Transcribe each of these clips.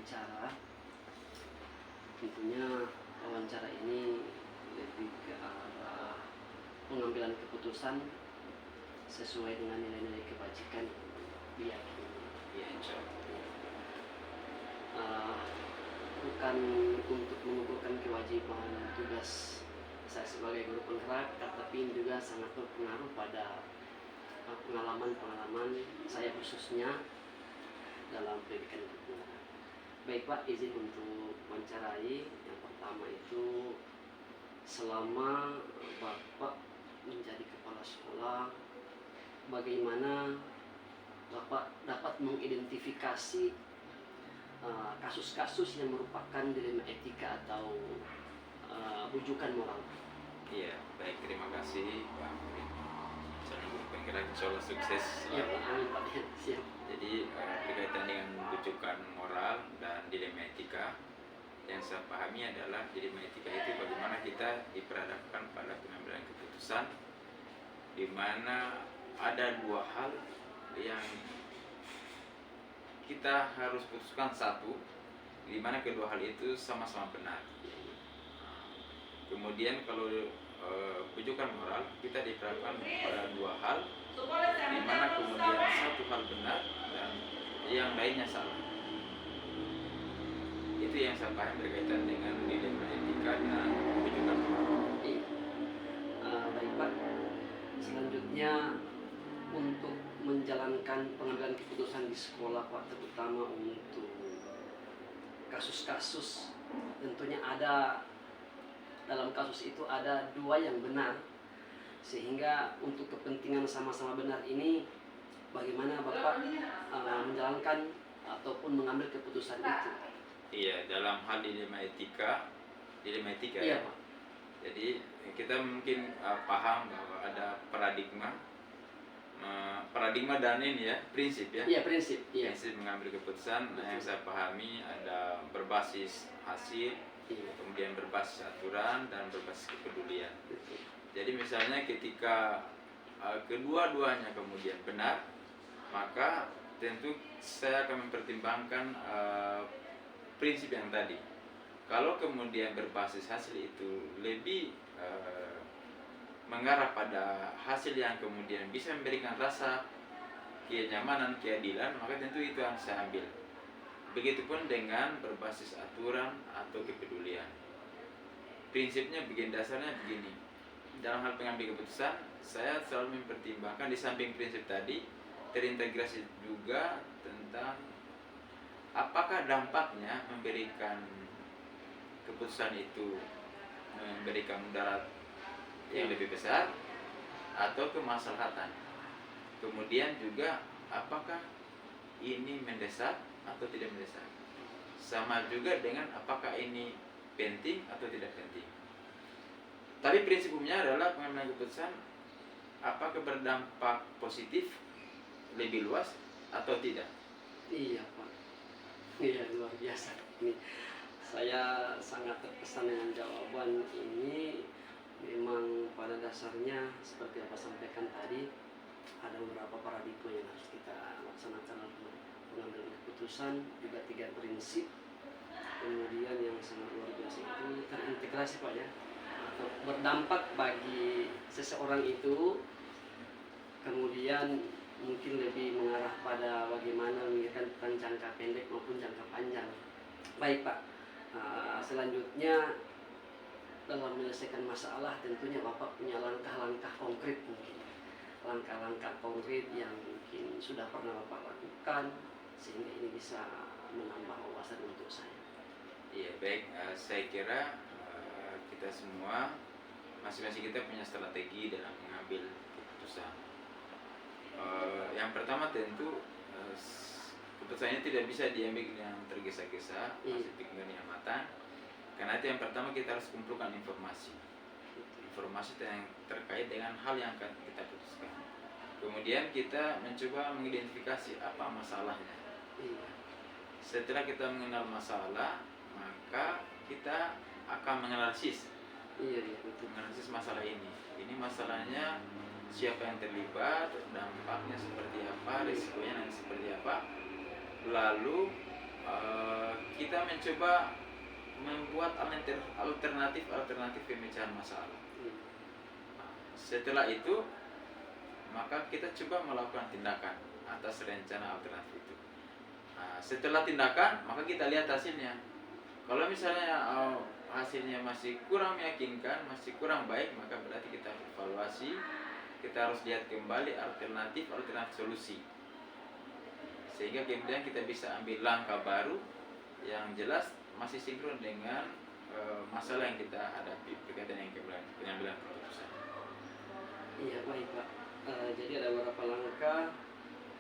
wawancara. Tentunya wawancara ini lebih ke arah pengambilan keputusan sesuai dengan nilai-nilai kebajikan yang diyakini. Ya, insya Allah. Bukan untuk mengukurkan kewajiban tugas saya sebagai guru penggerak, tapi ini juga sangat berpengaruh pada pengalaman saya khususnya dalam pendidikan guru. Baik Pak, izin untuk wawancarai. Yang pertama itu, selama Bapak menjadi kepala sekolah, bagaimana Bapak dapat mengidentifikasi kasus-kasus yang merupakan dilema etika atau rujukan moral? Iya, baik, terima kasih Pak Murid. Calon guru penggerak, insya Allah sukses Ya selalu. Pak, amin Pak. Siap. Jadi berkaitan dengan rujukan moral dan dilema etika, yang saya pahami adalah dilema etika itu bagaimana kita diperhadapkan pada pengambilan keputusan di mana ada dua hal yang kita harus putuskan, satu di mana kedua hal itu sama-sama benar. Kemudian kalau rujukan moral, kita diperhadapkan pada dua hal di mana kemudian satu hal benar dan yang lainnya salah. Itu yang saya paham berkaitan dengan dilema etika dan rujukan moral. Baik Pak, selanjutnya untuk menjalankan pengambilan keputusan di sekolah Pak, terutama untuk kasus-kasus, tentunya ada dalam kasus itu ada dua yang benar, sehingga untuk kepentingan sama-sama benar ini bagaimana Bapak menjalankan ataupun mengambil keputusan itu? Iya, dalam hal dilema etika Iya ya. Pak. Jadi kita mungkin paham bahwa ada paradigma dan ini ya, prinsip ya. Iya, prinsip. Iya. Prinsip mengambil keputusan. Nah, yang saya pahami ada berbasis hasil, Iya. kemudian berbasis aturan dan berbasis kepedulian. Betul. Jadi misalnya ketika kedua-duanya kemudian benar, maka tentu saya akan mempertimbangkan prinsip yang tadi. Kalau kemudian berbasis hasil itu lebih mengarah pada hasil yang kemudian bisa memberikan rasa kenyamanan, keadilan, maka tentu itu yang saya ambil. Begitupun dengan berbasis aturan atau kepedulian. Prinsipnya begini, dasarnya begini. Dalam hal pengambil keputusan, saya selalu mempertimbangkan di samping prinsip tadi, terintegrasi juga tentang apakah dampaknya memberikan keputusan itu memberikan mudarat yang lebih besar atau kemaslahatan. Kemudian juga apakah ini mendesak atau tidak mendesak. Sama juga dengan apakah ini penting atau tidak penting. Tapi prinsip umumnya adalah pengambilan keputusan apakah berdampak positif lebih luas atau tidak. Iya Pak. Iya, luar biasa. Ini saya sangat terkesan dengan jawaban ini. Memang pada dasarnya seperti apa sampaikan tadi, ada beberapa paradigma yang harus kita laksanakan dalam pengambilan keputusan, juga 3 prinsip. Kemudian yang sangat luar biasa itu terintegrasi Pak ya, atau berdampak bagi seseorang itu. Kemudian mungkin lebih mengarah pada bagaimana memikirkan tentang jangka pendek maupun jangka panjang. Baik Pak, selanjutnya dalam menyelesaikan masalah tentunya Bapak punya langkah-langkah konkret, mungkin langkah-langkah konkret yang mungkin sudah pernah Bapak lakukan sehingga ini bisa menambah wawasan untuk saya. Iya, baik, saya kira kita semua masing-masing kita punya strategi dalam mengambil keputusan. Yang pertama tentu keputusannya tidak bisa diambil dengan tergesa-gesa, masih pikirkan yang matang. Karena itu yang pertama kita harus kumpulkan informasi yang terkait dengan hal yang akan kita putuskan. Kemudian kita mencoba mengidentifikasi apa masalahnya. Setelah kita mengenal masalah, maka kita akan menganalisis. Menganalisis masalah ini. Ini masalahnya siapa yang terlibat, dampaknya seperti apa, risikonya nanti seperti apa. Lalu kita mencoba membuat alternatif pemecahan masalah. Iya. Setelah itu maka kita coba melakukan tindakan atas rencana alternatif itu. Nah, setelah tindakan maka kita lihat hasilnya. Kalau misalnya hasilnya masih kurang meyakinkan, masih kurang baik, maka berarti kita harus evaluasi, kita harus lihat kembali alternatif solusi, sehingga kemudian kita bisa ambil langkah baru yang jelas masih sinkron dengan masalah yang kita hadapi berkaitan dengan pengambilan keputusan. Iya, baik Pak. Jadi ada beberapa langkah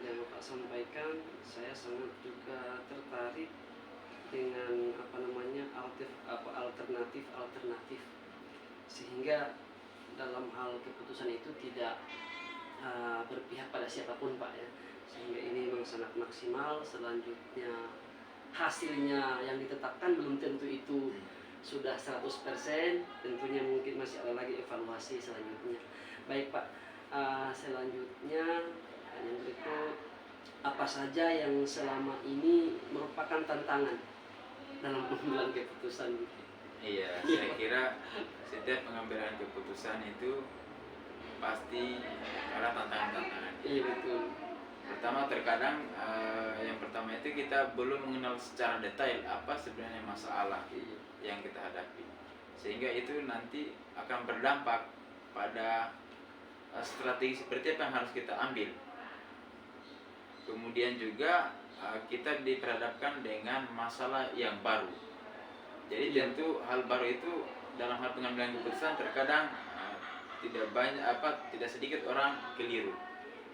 yang Bapak sampaikan. Saya sangat juga tertarik dengan alternatif, sehingga dalam hal keputusan itu tidak berpihak pada siapapun Pak ya, sehingga ini memang sangat maksimal. Selanjutnya hasilnya yang ditetapkan belum tentu itu sudah 100%, tentunya mungkin masih ada lagi evaluasi selanjutnya. Baik Pak, selanjutnya yang berikut, apa saja yang selama ini merupakan tantangan dalam pengambilan keputusan? Iya, saya kira setiap pengambilan keputusan itu pasti ada tantangan-tantangan. Iya betul. Pertama, terkadang yang pertama itu kita belum mengenal secara detail apa sebenarnya masalah yang kita hadapi, sehingga itu nanti akan berdampak pada strategi seperti apa yang harus kita ambil. Kemudian juga kita diperhadapkan dengan masalah yang baru. Jadi tentu hal baru itu dalam hal pengambilan keputusan terkadang tidak sedikit orang keliru.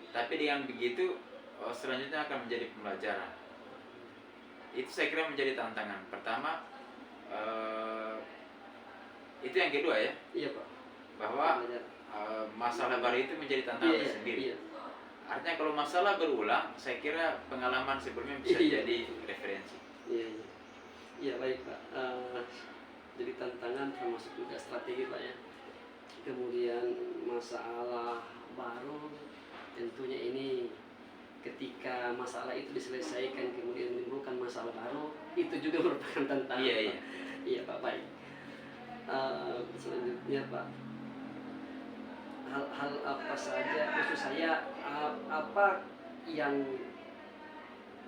Tapi dengan begitu selanjutnya akan menjadi pembelajaran. Itu saya kira menjadi tantangan. Pertama, itu yang kedua ya. Iya Pak. Bahwa masalah baru itu menjadi tantangan tersendiri. Iya. Artinya kalau masalah berulang, saya kira pengalaman sebelumnya bisa jadi referensi. Iya. Iya baik Pak. Jadi tantangan termasuk juga strategi Pak ya. Kemudian masalah baru, tentunya ini ketika masalah itu diselesaikan kemudian menimbulkan masalah baru, itu juga merupakan tantangan. Iya. Iya Pak, baik. Selanjutnya Pak, hal apa saja, maksud saya apa yang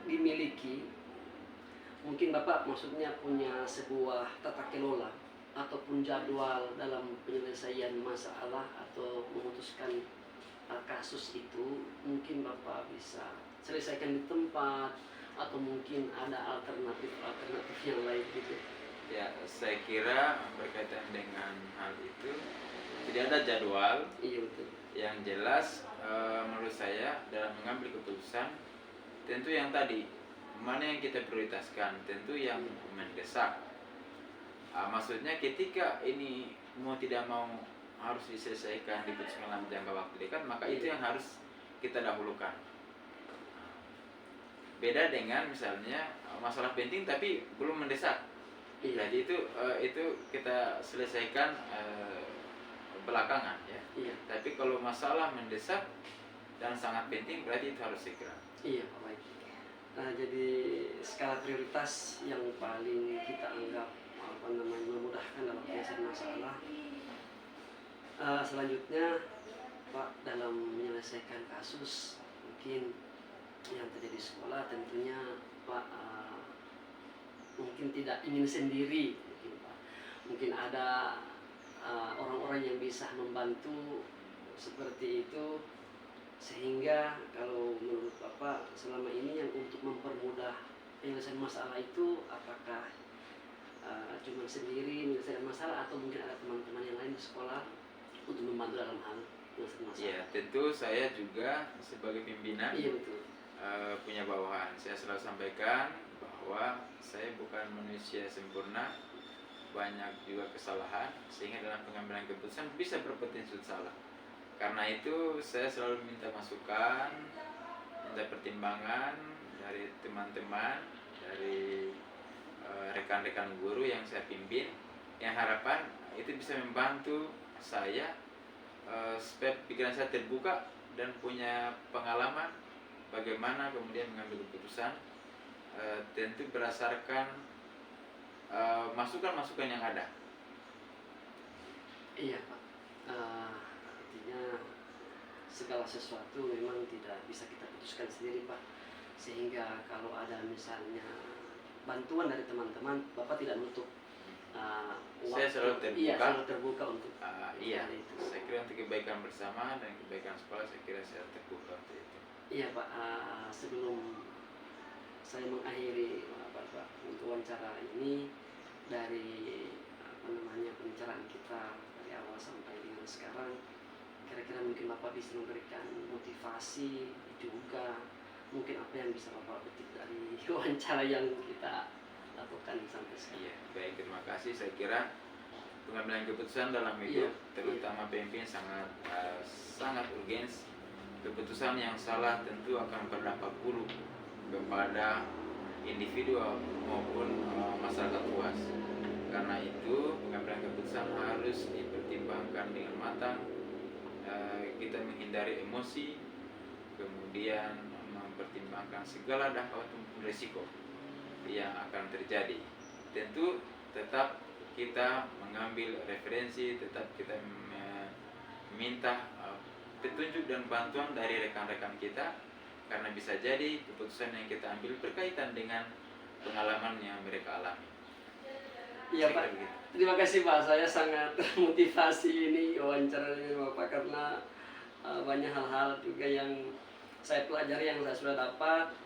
dimiliki, mungkin Bapak maksudnya punya sebuah tata kelola ataupun jadwal dalam penyelesaian masalah atau memutuskan kasus itu, mungkin Bapak bisa selesaikan di tempat atau mungkin ada alternatif yang lain gitu. Ya, saya kira berkaitan dengan hal itu tidak ada jadwal. Iya betul. Yang jelas menurut saya dalam mengambil keputusan, tentu yang tadi mana yang kita prioritaskan, tentu yang mendesak. Maksudnya ketika ini mau tidak mau harus diselesaikan diputuskan dalam jangka waktu dekat, maka itu yang harus kita dahulukan. Beda dengan misalnya masalah penting tapi belum mendesak. Jadi itu kita selesaikan belakangan ya. Iya. Tapi kalau masalah mendesak dan sangat penting, berarti itu harus segera. Iya, baik. Jadi skala prioritas yang paling kita anggap memudahkan dalam penyelesaian masalah. Selanjutnya Pak, dalam menyelesaikan kasus mungkin yang terjadi di sekolah, tentunya Pak mungkin tidak ingin sendiri, mungkin ada orang-orang yang bisa membantu seperti itu, sehingga kalau menurut Bapak selama ini yang untuk mempermudah penyelesaian masalah itu, apakah cuma sendiri menyelesaikan masalah atau mungkin ada teman-teman yang lain di sekolah untuk membantu dalam hal penyelesaian masalah? Ya, tentu saya juga sebagai pimpinan punya bawahan. Saya selalu sampaikan bahwa saya bukan manusia sempurna, banyak juga kesalahan, sehingga dalam pengambilan keputusan bisa berpotensi salah. Karena itu saya selalu minta masukan, minta pertimbangan dari teman-teman, dari rekan-rekan guru yang saya pimpin, yang harapan itu bisa membantu saya supaya pikiran saya terbuka dan punya pengalaman bagaimana kemudian mengambil keputusan, tentu berdasarkan masukan-masukan yang ada. Iya Pak. Artinya segala sesuatu memang tidak bisa kita putuskan sendiri Pak. Sehingga kalau ada misalnya bantuan dari teman-teman, Bapak tidak menutup Saya selalu terbuka. Iya, selalu terbuka untuk Iya, hal itu. saya kira untuk kebaikan bersama dan kebaikan sekolah, saya kira saya terbuka untuk itu. Iya Pak, sebelum saya mengakhiri Bapak untuk wawancara ini, dari pembicaraan kita dari awal sampai dengan sekarang, kira-kira mungkin Bapak bisa memberikan motivasi juga, mungkin apa yang bisa Bapak petik dari wawancara yang kita lakukan sampai sekarang. Iya, baik, terima kasih. Saya kira pengambilan keputusan dalam Iya, hidup, terutama pemimpin, sangat urgens. Keputusan yang salah tentu akan berdampak buruk kepada individu maupun masyarakat luas. Karena itu pengambilan keputusan harus dipertimbangkan dengan matang. Kita menghindari emosi, kemudian mempertimbangkan segala dampak maupun risiko yang akan terjadi. Tentu tetap kita mengambil referensi, tetap kita meminta petunjuk dan bantuan dari rekan-rekan kita, karena bisa jadi keputusan yang kita ambil berkaitan dengan pengalaman yang mereka alami. Iya Pak, terima kasih Pak, saya sangat termotivasi ini wawancara dengan Bapak, karena banyak hal-hal juga yang saya pelajari, yang saya sudah dapat,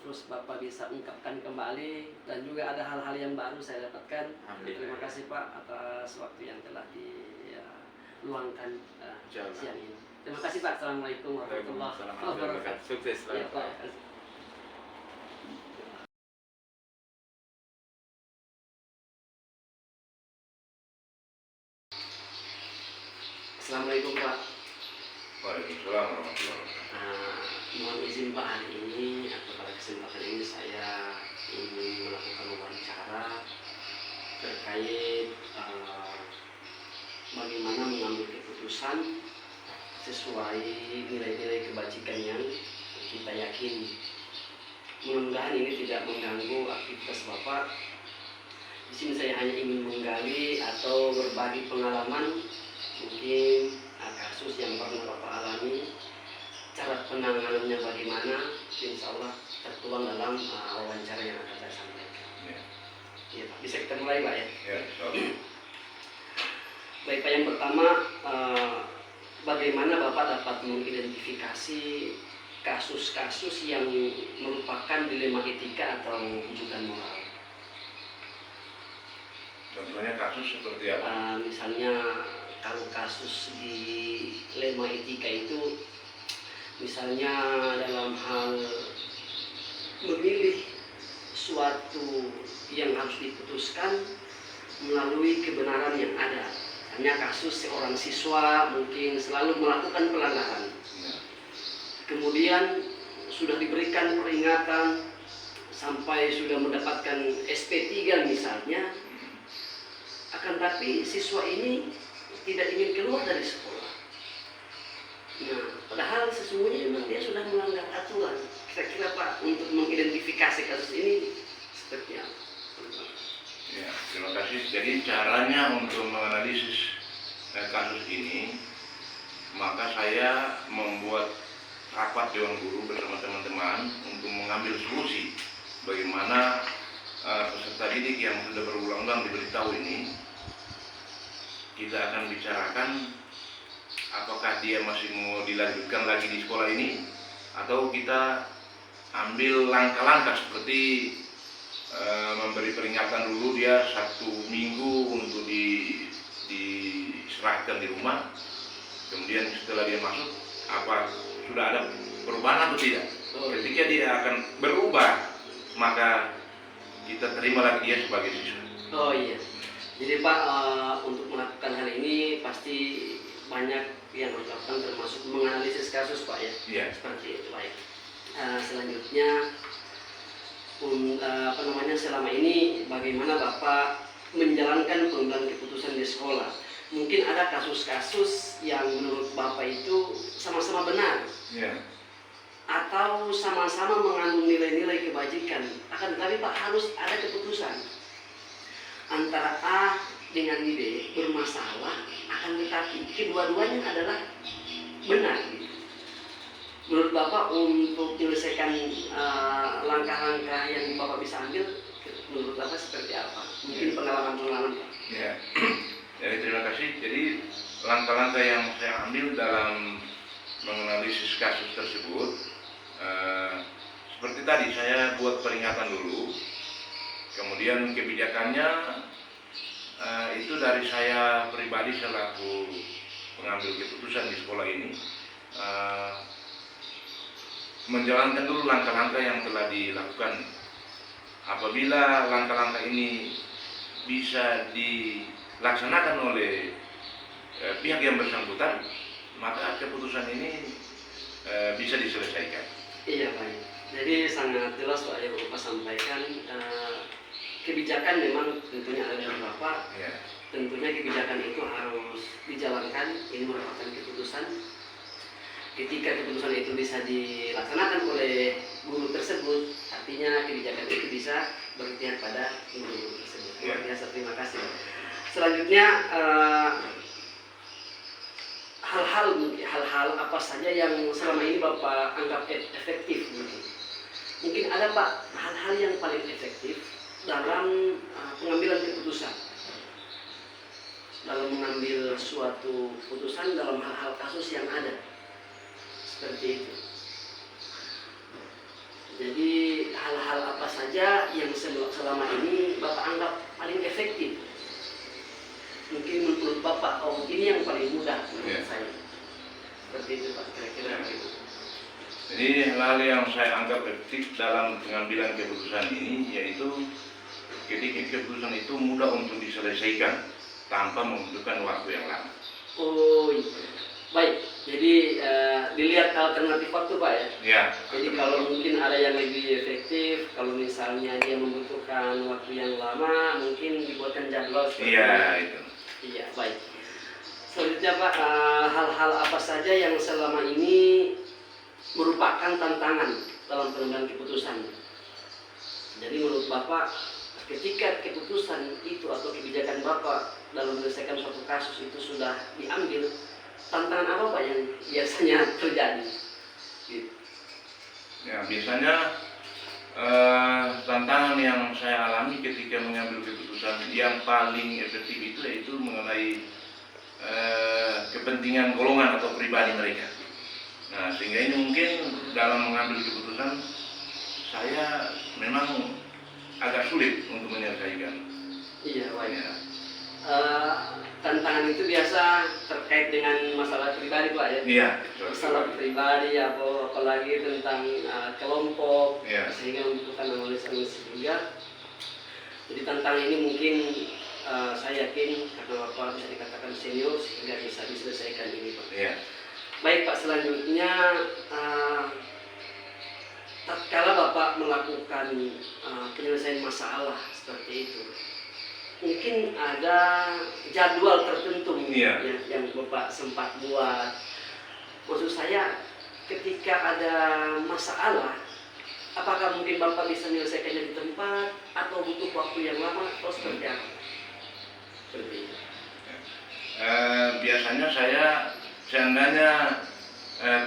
terus Bapak bisa ungkapkan kembali, dan juga ada hal-hal yang baru saya dapatkan. Terima kasih Pak atas waktu yang telah diluangkan siang ini. Terima kasih Pak. Assalamualaikum warahmatullahi wabarakatuh. Sukses selalu. Ya, Pak. Assalamualaikum Pak. Waalaikumsalam warahmatullahi wabarakatuh. Mohon izin Pak, hari ini atau pada kesempatan ini saya ingin melakukan wawancara terkait bagaimana mengambil keputusan sesuai nilai-nilai kebajikan yang kita yakini. Mudah-mudahan ini tidak mengganggu aktivitas Bapak. Di sini saya hanya ingin menggali atau berbagi pengalaman, mungkin kasus yang pernah Bapak alami, cara penanganannya bagaimana, insya Allah tertuang dalam wawancara yang akan saya sampaikan. Ya, Pak. Bisa kita mulai Pak ya? Ya, Baik Pak, yang pertama, bagaimana Bapak dapat mengidentifikasi kasus-kasus yang merupakan dilema etika atau rujukan moral? contohnya kasus seperti apa? Misalnya kalau kasus di dilema etika itu, misalnya dalam hal memilih suatu yang harus diputuskan melalui kebenaran yang ada. Hanya kasus seorang siswa mungkin selalu melakukan pelanggaran, kemudian sudah diberikan peringatan sampai sudah mendapatkan SP3 misalnya, akan tapi siswa ini tidak ingin keluar dari sekolah. Nah, padahal sesungguhnya memang dia sudah melanggar aturan. Kira-kira Pak, untuk mengidentifikasi kasus ini seperti apa? Ya, terima kasih. Jadi caranya untuk menganalisis kasus ini, maka saya membuat rapat Dewan Guru bersama teman-teman untuk mengambil solusi bagaimana peserta didik yang sudah berulang-ulang diberitahu ini, kita akan bicarakan apakah dia masih mau dilanjutkan lagi di sekolah ini, atau kita ambil langkah-langkah seperti memberi peringatan dulu dia 1 minggu untuk diserahkan di rumah, kemudian setelah dia masuk apa sudah ada perubahan atau tidak. Ketika dia akan berubah, maka kita terima lagi dia sebagai siswa. Oh iya, jadi Pak, untuk melakukan hal ini pasti banyak yang harus dilakukan, termasuk menganalisis kasus Pak ya. Iya. Seperti itu baik. Selanjutnya, selama ini bagaimana Bapak menjalankan pengambilan keputusan di sekolah? Mungkin ada kasus-kasus yang menurut Bapak itu sama-sama benar, Iya. atau sama-sama mengandung nilai-nilai kebajikan, akan tetapi Pak harus ada keputusan. antara A dengan B bermasalah, akan tetapi kedua-duanya adalah benar gitu. Menurut Bapak untuk menyelesaikan langkah-langkah yang Bapak bisa ambil, menurut Bapak seperti apa? Mungkin pengalaman-pengalaman Pak. Ya, jadi terima kasih. Jadi langkah-langkah yang saya ambil dalam menganalisis kasus tersebut, seperti tadi saya buat peringatan dulu, kemudian kebijakannya itu dari saya pribadi selaku pengambil keputusan di sekolah ini, menjalankan dulu langkah-langkah yang telah dilakukan. Apabila langkah-langkah ini bisa dilaksanakan oleh pihak yang bersangkutan, maka keputusan ini bisa diselesaikan. Iya Pak. Jadi sangat jelas Pak yang Bapak sampaikan, kebijakan memang tentunya ada dari Bapak. Ya. Tentunya kebijakan itu harus dijalankan. Ini merupakan keputusan. Ketika keputusan itu bisa dilaksanakan oleh guru tersebut, artinya kebijakan itu bisa berpihak pada guru tersebut. Luar biasa, terima kasih. Selanjutnya hal-hal apa saja yang selama ini Bapak anggap efektif mungkin ada Pak hal-hal yang paling efektif dalam pengambilan keputusan, dalam mengambil suatu keputusan dalam hal-hal kasus yang ada seperti itu. Jadi hal-hal apa saja yang selama ini Bapak anggap paling efektif? Mungkin menurut Bapak, oh ini yang paling mudah menurut saya. Seperti itu Pak, kira-kira gitu. Jadi hal yang saya anggap efektif dalam pengambilan keputusan ini yaitu ketika keputusan itu mudah untuk diselesaikan tanpa membutuhkan waktu yang lama. Oh iya. Baik, jadi dilihat alternatif waktu Pak ya. Ya. Jadi kalau mungkin ada yang lebih efektif, kalau misalnya dia membutuhkan waktu yang lama, mungkin dibuatkan jadwal seperti Iya itu. itu. Iya, baik. Selanjutnya Pak, hal-hal apa saja yang selama ini merupakan tantangan dalam pengambilan keputusan? Jadi menurut Bapak, ketika keputusan itu atau kebijakan Bapak dalam menyelesaikan suatu kasus itu sudah diambil, tantangan apa Pak yang biasanya terjadi? Gitu. Ya, biasanya tantangan yang saya alami ketika mengambil keputusan yang paling efektif itu yaitu mengenai kepentingan golongan atau pribadi mereka. Nah, sehingga ini mungkin dalam mengambil keputusan saya memang agak sulit untuk menyelesaikan. Iya, baik. Ya. Tantangan itu biasa terkait dengan masalah pribadi Pak ya. Iya. Masalah pribadi atau apalagi tentang kelompok, Iya. sehingga membutuhkan analisis juga. Jadi tantangan ini mungkin saya yakin karena Bapak bisa dikatakan senior sehingga bisa diselesaikan ini Pak. Iya. Baik Pak, selanjutnya tatkala Bapak melakukan penyelesaian masalah seperti itu, mungkin ada jadwal tertentu Iya. yang Bapak sempat buat. Maksud saya ketika ada masalah, apakah mungkin Bapak bisa menyelesaikannya di tempat atau butuh waktu yang lama atau seperti apa? Seperti itu. Biasanya saya seandainya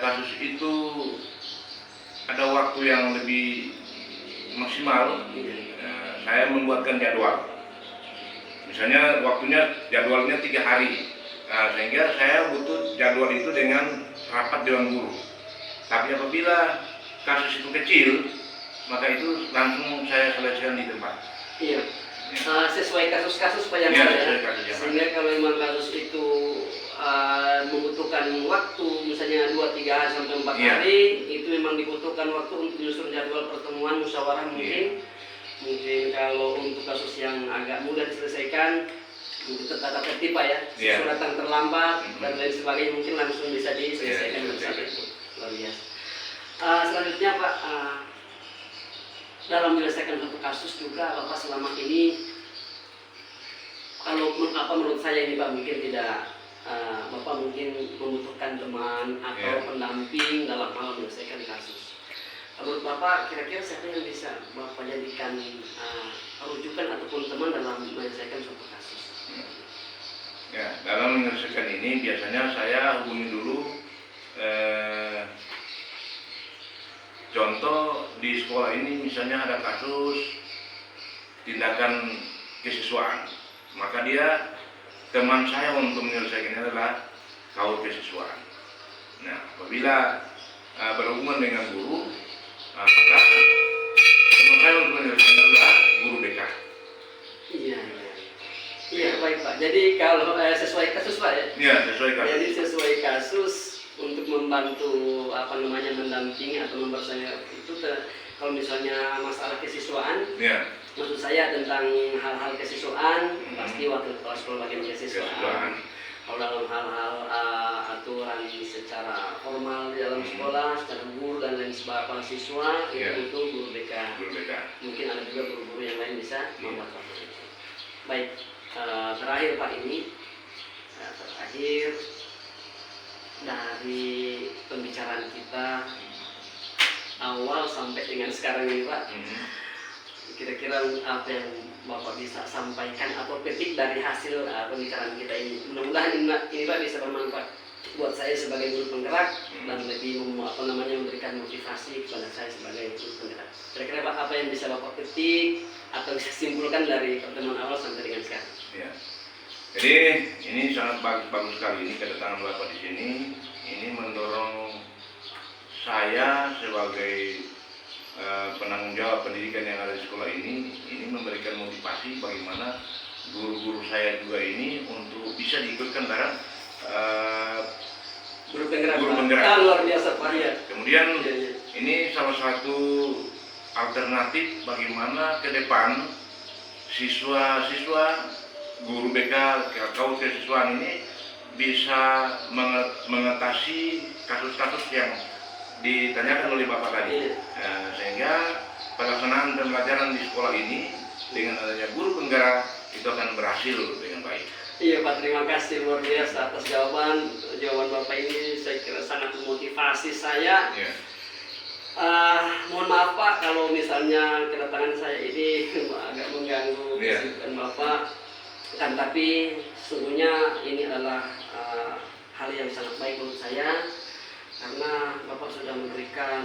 kasus itu ada waktu yang lebih maksimal, saya membuatkan jadwal. Misalnya jadwalnya 3 hari, sehingga saya butuh jadwal itu dengan rapat dewan guru. Tapi apabila kasus itu kecil, maka itu langsung saya selesaikan di tempat. Iya. Sesuai kasus-kasus Pak yang Iya, ada. sesuai kasus yang Sehingga kalau memang kasus itu membutuhkan waktu, misalnya 2-3 hari sampai 4 Iya. hari, itu memang dibutuhkan waktu untuk menyusun jadwal pertemuan musyawarah mungkin. Mungkin kalau untuk kasus yang agak mudah diselesaikan, mungkin tertata tertib Pak ya, Iya. suratan terlambat dan lain sebagainya mungkin langsung bisa diselesaikan Iya, bersama. iya. Luar biasa. Selanjutnya Pak, dalam menyelesaikan satu kasus juga Bapak selama ini, kalau menurut saya ini Pak mungkin tidak, Bapak mungkin membutuhkan teman atau Iya. pendamping dalam hal menyelesaikan kasus. Menurut Bapak kira-kira siapa yang bisa Bapak jadikan rujukan ataupun teman dalam menyelesaikan menyelesaikan suatu kasus. Ya, dalam menyelesaikan ini biasanya saya hubungi dulu contoh di sekolah ini misalnya ada kasus tindakan kesiswaan, maka dia teman saya untuk menyelesaikannya adalah kaur kesiswaan. Nah, apabila berhubungan dengan guru, maka teman saya untuk menyelesaikan adalah guru BK. Iya, iya baik Pak. Jadi kalau sesuai kasus Pak ya. Iya, sesuai kasus. Jadi sesuai kasus untuk membantu mendampingi atau mempersaya itu kalau misalnya masalah kesiswaan. Iya. Maksud saya tentang hal-hal kesiswaan pasti waktu kelas sekolah bagian kesiswaan. Kalau dalam hal-hal aturan secara formal di dalam sekolah, secara guru dan lain sebagainya siswa itu guru BK. Mungkin ada juga guru-guru yang lain bisa membuat itu. Baik, terakhir Pak ini terakhir dari pembicaraan kita awal sampai dengan sekarang ini Pak. Kira-kira apa yang Bapak bisa sampaikan atau petik dari hasil pembicaraan kita ini? Mudah-mudahan ini Pak bisa bermanfaat buat saya sebagai guru penggerak dan lebih memberikan motivasi kepada saya sebagai guru penggerak. Kira-kira Pak apa yang bisa Bapak petik atau bisa simpulkan dari pertemuan awal sampai dengan sekarang? Ya. Jadi ini sangat bagus sekali ini kedatangan Bapak di sini. Ini mendorong saya sebagai penanggung jawab pendidikan yang ada di sekolah ini memberikan motivasi bagaimana guru-guru saya juga ini untuk bisa diikutkan dalam guru penggerak. Luar biasa Pak ya. Kemudian ini salah satu alternatif bagaimana ke depan siswa-siswa guru BK kaur kesiswaan ini bisa mengatasi kasus-kasus yang ditanyakan oleh Bapak tadi. Sehingga pelaksanaan pembelajaran di sekolah ini dengan adanya guru penggerak itu akan berhasil dengan baik. Iya Pak, terima kasih luar biasa atas jawaban Bapak ini, saya kira sangat memotivasi saya. Mohon maaf Pak kalau misalnya kedatangan saya ini agak mengganggu kesibukan Bapak, kan tapi sesungguhnya ini adalah hal yang sangat baik menurut saya karena Bapak sudah memberikan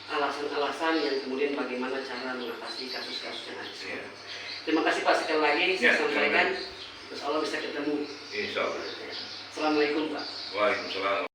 alasan-alasan yang kemudian bagaimana cara mengatasi kasus-kasus yang ada. Terima kasih Pak sekali lagi saya sampaikan. Insya Allah bisa ketemu. Insya Allah. Assalamualaikum Pak. Waalaikumsalam.